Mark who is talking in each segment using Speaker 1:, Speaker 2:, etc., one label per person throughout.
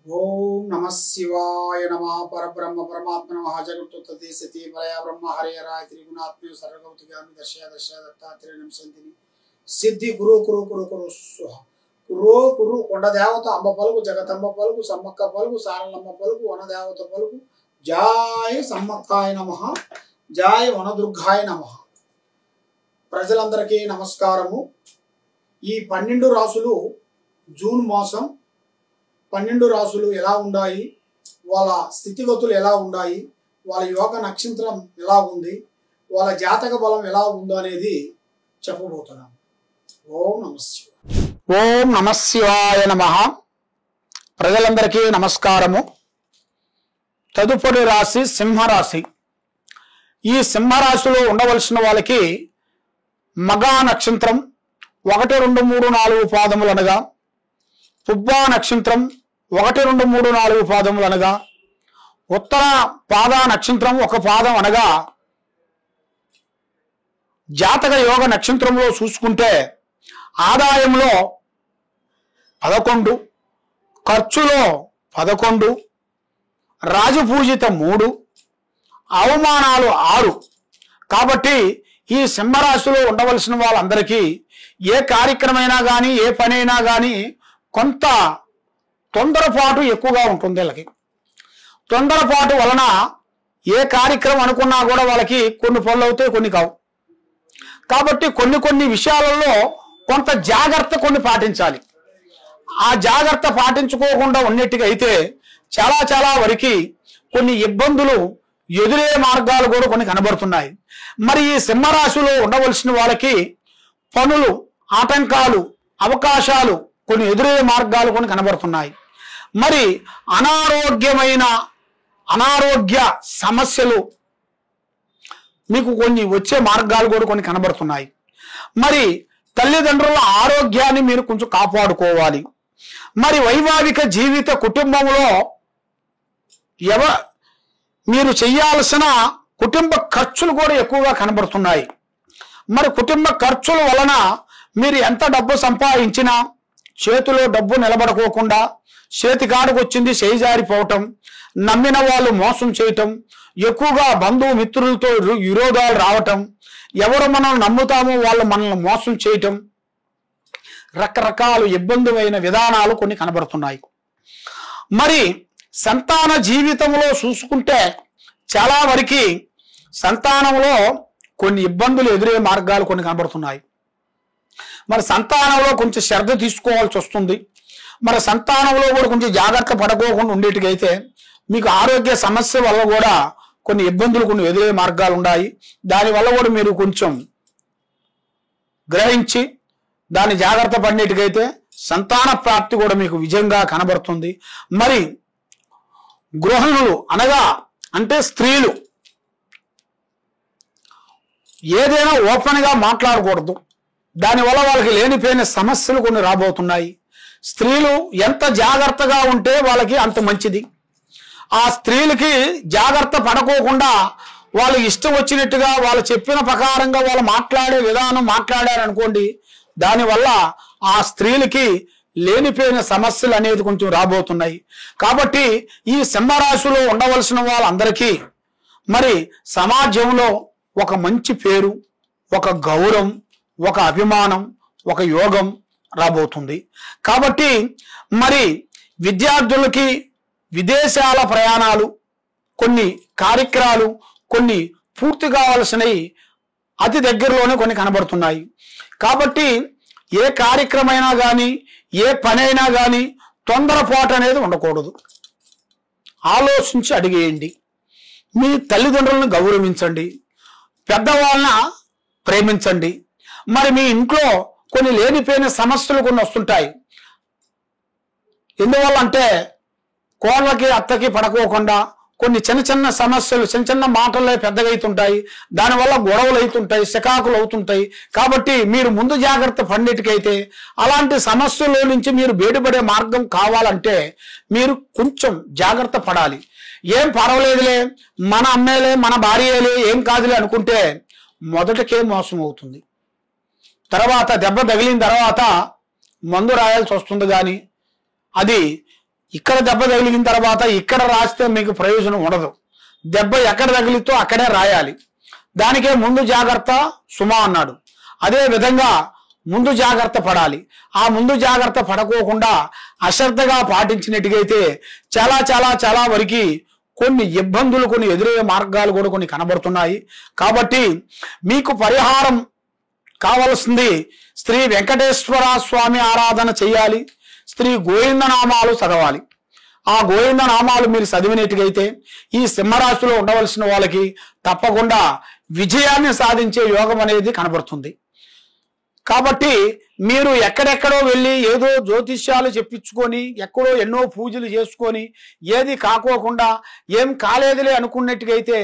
Speaker 1: ఓం నమ శివాయ నమ పరబ్రహ్మ పరమాత్మ నమ జగత్తుత్పత్తి సతి ప్రళయ బ్రహ్మ హరేరాయ త్రిగుణాత్మ సర్వగౌతిగామి దశ దత్తాత్రేయం సంతిని సిద్ధి గురు కురు కురు కురు స్వహ కురు కురు కొండ దేవత అంబ పలుకు జగతంబ పలుకు సమ్మక్క పలుకు సారలమ్మ పలుకు వన దేవత పలుకు జాయ సమ్మక్కాయ నమః జాయ వనదుర్గాయ నమః. ప్రజలందరికీ నమస్కారము. ఈ 12 రాసులు జూన్ మాసం 12 రాసులు ఎలా ఉన్నాయి, వాళ్ళ స్థితిగతులు ఎలా ఉన్నాయి, వాళ్ళ యోగ నక్షత్రం ఎలా ఉంది, వాళ్ళ జాతక బలం ఎలా ఉందో అనేది చెప్పబోతున్నాం. ఓం నమ శివాయ. ఓం నమ శివాయ నమః. ప్రజలందరికీ నమస్కారము. తదుపరి రాశి సింహరాశి. ఈ సింహరాశిలో ఉండవలసిన వాళ్ళకి మగా నక్షత్రం 1, 2, 3, 4 పాదములు అనగా, పుబ్బా నక్షత్రం 1, 2, 3, 4 పాదములు అనగా, ఉత్తర పాద నక్షత్రం 1 పాదం అనగా, జాతక యోగ నక్షత్రంలో చూసుకుంటే ఆదాయంలో 11, ఖర్చులో 11, రాజపూజిత 3, అవమానాలు 6. కాబట్టి ఈ సింహరాశిలో ఉండవలసిన వాళ్ళందరికీ ఏ కార్యక్రమైనా కానీ ఏ పనైనా కానీ కొంత తొందరపాటు ఎక్కువగా ఉంటుంది. వీళ్ళకి తొందరపాటు వలన ఏ కార్యక్రమం అనుకున్నా కూడా వాళ్ళకి కొన్ని పనులు అవుతాయి, కొన్ని కావు. కాబట్టి కొన్ని విషయాలలో కొంత జాగ్రత్త పాటించాలి. ఆ జాగ్రత్త పాటించుకోకుండా ఉన్నట్టుగా అయితే చాలా వరకు కొన్ని ఇబ్బందులు ఎదురే మార్గాలు కూడా కొన్ని కనబడుతున్నాయి. మరి ఈ సింహరాశిలో ఉండవలసిన వాళ్ళకి పనులు, ఆటంకాలు, అవకాశాలు కొన్ని ఎదురే మార్గాలు కొన్ని కనబడుతున్నాయి. మరి అనారోగ్య సమస్యలు మీకు కొన్ని వచ్చే మార్గాలు కూడా కొన్ని కనబడుతున్నాయి. మరి తల్లిదండ్రుల ఆరోగ్యాన్ని మీరు కొంచెం కాపాడుకోవాలి. మరి వైవాహిక జీవిత కుటుంబంలో మీరు చేయాల్సిన కుటుంబ ఖర్చులు కూడా ఎక్కువగా కనబడుతున్నాయి. మరి కుటుంబ ఖర్చుల వలన మీరు ఎంత డబ్బు సంపాదించినా చేతిలో డబ్బు నిలబడుకోకుండా చేతికాడికి వచ్చింది చేజారిపోవటం, నమ్మిన వాళ్ళు మోసం చేయటం, ఎక్కువగా బంధువు మిత్రులతో విరోధాలు రావటం, ఎవరు మనల్ని నమ్ముతామో వాళ్ళు మనల్ని మోసం చేయటం, రకరకాల ఇబ్బందులైన విధానాలు కొన్ని కనబడుతున్నాయి. మరి సంతాన జీవితంలో చూసుకుంటే చాలా వరకు సంతానంలో కొన్ని ఇబ్బందులు ఎదురే మార్గాలు కొన్ని కనబడుతున్నాయి. మరి సంతానంలో కొంచెం శ్రద్ధ తీసుకోవాల్సి వస్తుంది. మరి సంతానంలో కూడా కొంచెం జాగ్రత్త పడుకోకుండా ఉండేట్టుగైతే మీకు ఆరోగ్య సమస్య వల్ల కూడా కొన్ని ఇబ్బందులు కొన్ని ఎదురే మార్గాలు ఉన్నాయి. దానివల్ల కూడా మీరు కొంచెం గ్రహించి దాన్ని జాగ్రత్త పడినట్టుగైతే సంతాన ప్రాప్తి కూడా మీకు విజయంగా కనబడుతుంది. మరి గృహిణులు అంటే స్త్రీలు ఏదైనా ఓపెన్గా మాట్లాడకూడదు. దానివల్ల వాళ్ళకి లేనిపోయిన సమస్యలు కొన్ని రాబోతున్నాయి. స్త్రీలు ఎంత జాగ్రత్తగా ఉంటే వాళ్ళకి అంత మంచిది. ఆ స్త్రీలకి జాగ్రత్త పడుకోకుండా వాళ్ళు ఇష్టం వచ్చినట్టుగా వాళ్ళు చెప్పిన ప్రకారంగా వాళ్ళు మాట్లాడే విధానం మాట్లాడారనుకోండి, దానివల్ల ఆ స్త్రీలకి లేనిపోయిన సమస్యలు అనేది కొంచెం రాబోతున్నాయి. కాబట్టి ఈ సింహరాశిలో ఉండవలసిన వాళ్ళందరికీ మరి సమాజంలో ఒక మంచి పేరు, ఒక గౌరవం, ఒక అభిమానం, ఒక యోగం రాబోతుంది. కాబట్టి మరి విద్యార్థులకి విదేశాల ప్రయాణాలు, కొన్ని కార్యక్రమాలు కొన్ని పూర్తి కావాల్సినవి అతి దగ్గరలోనే కొన్ని కనబడుతున్నాయి. కాబట్టి ఏ కార్యక్రమైనా కానీ ఏ పనైనా కానీ తొందరపాటు అనేది ఉండకూడదు. ఆలోచించి అడిగేయండి. మీ తల్లిదండ్రులను గౌరవించండి, పెద్దవాళ్ళని ప్రేమించండి. మరి మీ ఇంట్లో కొన్ని లేనిపోయిన సమస్యలు కొన్ని వస్తుంటాయి. ఎందువల్ల అంటే కోళ్ళకి అత్తకి పడుకోకుండా కొన్ని చిన్న సమస్యలు చిన్న మాటల్లో పెద్దగా అవుతుంటాయి. దానివల్ల గొడవలు అవుతుంటాయి, చికాకులు అవుతుంటాయి. కాబట్టి మీరు ముందు జాగ్రత్త పడినట్టుకైతే అలాంటి సమస్యల నుంచి మీరు బయటపడే మార్గం కావాలంటే మీరు కొంచెం జాగ్రత్త పడాలి. ఏం పర్వాలేదులే, మన అమ్మేలే, మన భార్యలే, ఏం కాదులే అనుకుంటే మొదటికే మోసం అవుతుంది. తర్వాత దెబ్బ తగిలిన తర్వాత మందు రాయాల్సి వస్తుంది. కానీ అది ఇక్కడ దెబ్బ తగిలిన తర్వాత ఇక్కడ రాస్తే మీకు ప్రయోజనం ఉండదు. దెబ్బ ఎక్కడ తగిలితో అక్కడే రాయాలి. దానికే ముందు జాగ్రత్త సుమా అన్నాడు. అదే విధంగా ముందు జాగ్రత్త పడాలి. ఆ ముందు జాగ్రత్త పడకోకుండా అశ్రద్ధగా పాటించినట్టుగైతే చాలా చాలా చాలా వరకు కొన్ని ఇబ్బందులు, కొన్ని ఎదురయ్యే మార్గాలు కూడా కొన్ని కనబడుతున్నాయి. కాబట్టి మీకు పరిహారం కావలసింది శ్రీ వెంకటేశ్వర స్వామి ఆరాధన చేయాలి. శ్రీ గోవింద నామాలు చదవాలి. ఆ గోవింద నామాలు మీరు చదివినట్టుగైతే ఈ సింహరాశిలో ఉండవలసిన వాళ్ళకి తప్పకుండా విజయాన్ని సాధించే యోగం అనేది కనబడుతుంది. కాబట్టి మీరు ఎక్కడెక్కడో వెళ్ళి ఏదో జ్యోతిష్యాలు చెప్పించుకొని ఎక్కడో ఎన్నో పూజలు చేసుకొని ఏది కాకోకుండా ఏం కాలేదులే అనుకున్నట్టుగైతే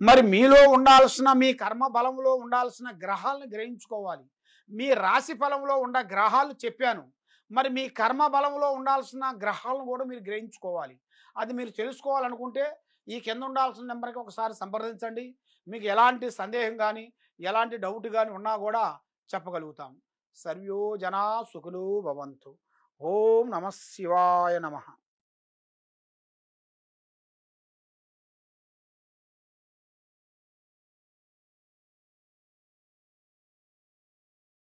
Speaker 1: మరి మీలో ఉండాల్సిన, మీ కర్మ బలంలో ఉండాల్సిన గ్రహాలను గ్రహించుకోవాలి. మీ రాశి ఫలంలో ఉన్న గ్రహాలు చెప్పాను, మరి మీ కర్మ బలంలో ఉండాల్సిన గ్రహాలను కూడా మీరు గ్రహించుకోవాలి. అది మీరు తెలుసుకోవాలనుకుంటే ఈ కింద ఉండాల్సిన నెంబర్కి ఒకసారి సంప్రదించండి. మీకు ఎలాంటి సందేహం కానీ ఎలాంటి డౌట్ కానీ ఉన్నా కూడా చెప్పగలుగుతాం. సర్వో జనా సుఖినో భవంతు. ఓం నమః శివాయ నమః.